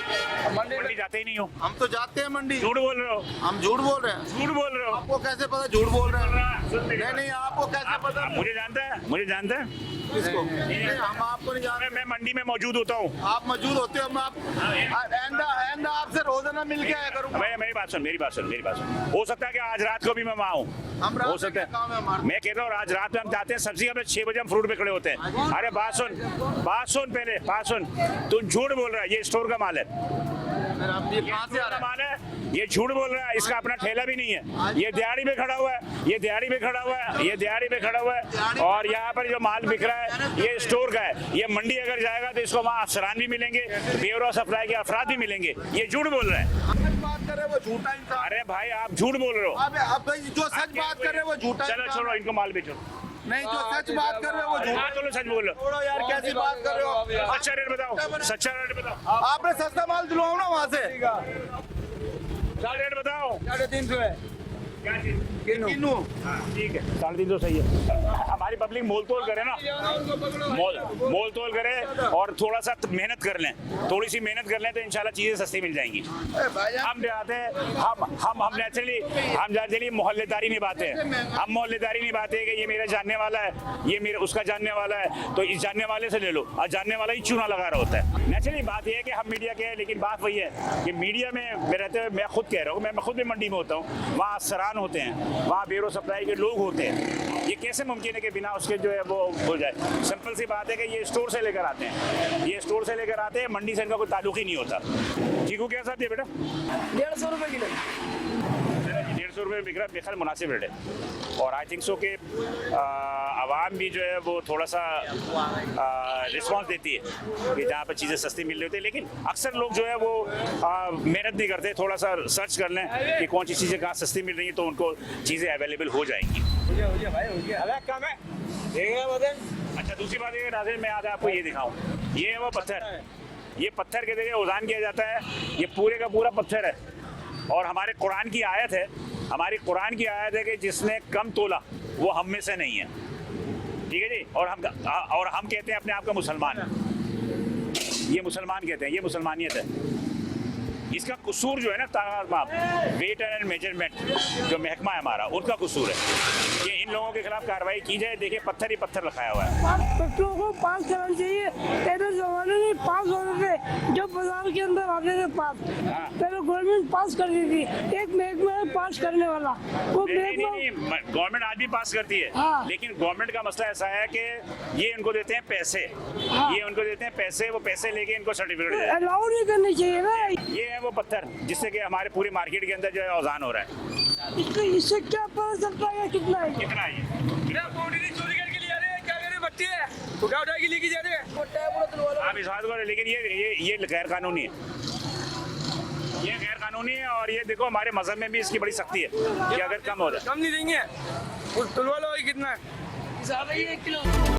मंडी जाते ही नहीं हो? हम तो जाते हैं मंडी। झूठ बोल रहे हो? हम झूठ बोल रहे हैं। झूठ बोल रहे हो? आपको कैसे पता झूठ बोल रहे हैं? नहीं, आपको कैसे पता? मुझे जानता है किसको? नहीं, हम आपको नहीं जानते। मैं मंडी में मौजूद होता हूँ। आप मौजूद होते हो, मैं आपसे रोजाना मिल के आया करूँगा। मेरी बात सुन। हो सकता है कि आज रात को भी मैं वहाँ हूँ, हो सकता है। मैं कहता हूँ आज रात में हम जाते हैं सब्जी, हमें 6 बजे हम फ्रूट पे खड़े होते हैं। अरे बात सुन पहले, तू झूठ बोल रहा है। ये स्टोर का माल है, ये झूठ बोल रहा है। इसका अपना ठेला भी नहीं है, ये दिहाड़ी में खड़ा हुआ है, और यहाँ पर जो माल बिक रहा है ये स्टोर का है। ये मंडी अगर जाएगा तो इसको वहाँ अफसरान भी मिलेंगे, ब्यूरो सप्लाई के अफराद भी मिलेंगे। ये झूठ बोल रहा है। बात कर रहे हैं, वो झूठा इंसान। अरे अरे भाई आप झूठ बोल रहे हो। अब तो जो सच बात कर रहे हैं वो झूठा है। चलो छोड़ो इनको, माल बेचो। नहीं, जो सच बात कर रहे हैं वो झूठा। चलो सच बोलो। छोड़ो यार, कैसी बात कर रहे हो? सच्चा रेट बताओ, सच्चा रेट बताओ। आपने सस्ता माल दिलवाओ ना वहाँ से। क्या रेट बताओ? 350 है। क्या चीज? किन्नू। ठीक है, 350 सही है। हमारी पब्लिक मोल तोल करे ना, मोल तोल करे और थोड़ा सा मेहनत कर लें, थोड़ी सी मेहनत कर लें तो इंशाल्लाह चीजें सस्ती मिल जाएंगी। हम आते हैं, हम नेचुरली मोहल्लेदारी निभाते हैं। हम मोहल्लेदारी निभाते हैं कि ये मेरा जानने वाला है, ये मेरा उसका जानने वाला है, तो इस जानने वाले से ले लो, और जानने वाला ही चूना लगा रहा होता है। नेचुरली बात यह है कि हम मीडिया के हैं, लेकिन बात वही है कि मीडिया में रहते हुए मैं खुद कह रहा हूँ, मैं खुद भी मंडी में होता हूँ, वहाँ अफसरान होते हैं, वहाँ बेरो सप्लाई के लोग होते हैं। ये कैसे मुमकिन है कि बिना उसके जो है वो हो जाए? सिंपल सी बात है कि ये स्टोर से लेकर आते हैं, ये स्टोर से लेकर आते हैं, मंडी से इनका कोई ताल्लुक ही नहीं होता। चीकू क्या साथ दिए बेटा? 150 रुपए किलो। 150 रुपये बिक रहा, बेखल मुनासिब रेट है। और आई थिंक सो कि आवाम भी जो है वो थोड़ा सा रिस्पॉन्स देती है कि जहाँ पर चीज़ें सस्ती मिल रही होती है, लेकिन अक्सर लोग जो है वो मेहनत नहीं करते, थोड़ा सा सर्च कर लें कि कौन सी चीज़ें कहाँ सस्ती मिल रही हैं, तो उनको चीज़ें अवेलेबल हो जाएंगी। अच्छा, दूसरी बात ये नाज़रीन, मैं आज आपको ये दिखाऊँ, ये है वो पत्थर, ये पत्थर के जरिए ओज़ान किया जाता है, ये पूरे का पूरा पत्थर है। और हमारे कुरान की आयत है, हमारी कुरान की आयत है कि जिसने कम तोला वो हम में से नहीं है, ठीक है जी। और हम कहते हैं अपने आप का मुसलमान, ये मुसलमान कहते हैं, ये मुसलमानियत है। इसका कसूर जो है ना, वेट एंड मेजरमेंट जो महकमा है हमारा, उनका कसूर है कि इन लोगों के खिलाफ कार्रवाई की जाए। देखिए पत्थर ही पत्थर रखाया हुआ है। बच्चों को पास करना चाहिए। पहले जमाने में पास होते थे, जो बाजार के अंदर आते थे पास, पहले गवर्नमेंट पास करती थी, एक महकमा है पास करने वाला, वो महकमा गवर्नमेंट आज भी पास करती है। हाँ। लेकिन गवर्नमेंट का मसला ऐसा है कि ये इनको देते हैं पैसे, हाँ। ये उनको देते हैं पैसे, वो पैसे लेके इनको सर्टिफिकेट अलाउ नहीं करनी चाहिए ना। ये है वो पत्थर जिससे कि हमारे पूरी मार्केट के अंदर जो है औजान हो रहा है। इससे क्या पता चलता है कितना है? कितना है ये? चोरी करके ले जा रहे हैं, क्या करे बच्चे उठा के लेके जा रहे हैं। आप इस बात को, लेकिन ये गैर कानूनी है, ये गैर कानूनी है। और ये देखो हमारे मजहब में भी इसकी बड़ी सख्ती है कि अगर कम हो जाए, कम नहीं देंगे। तुलवा लो कितना है? ज्यादा ही 1 किलो।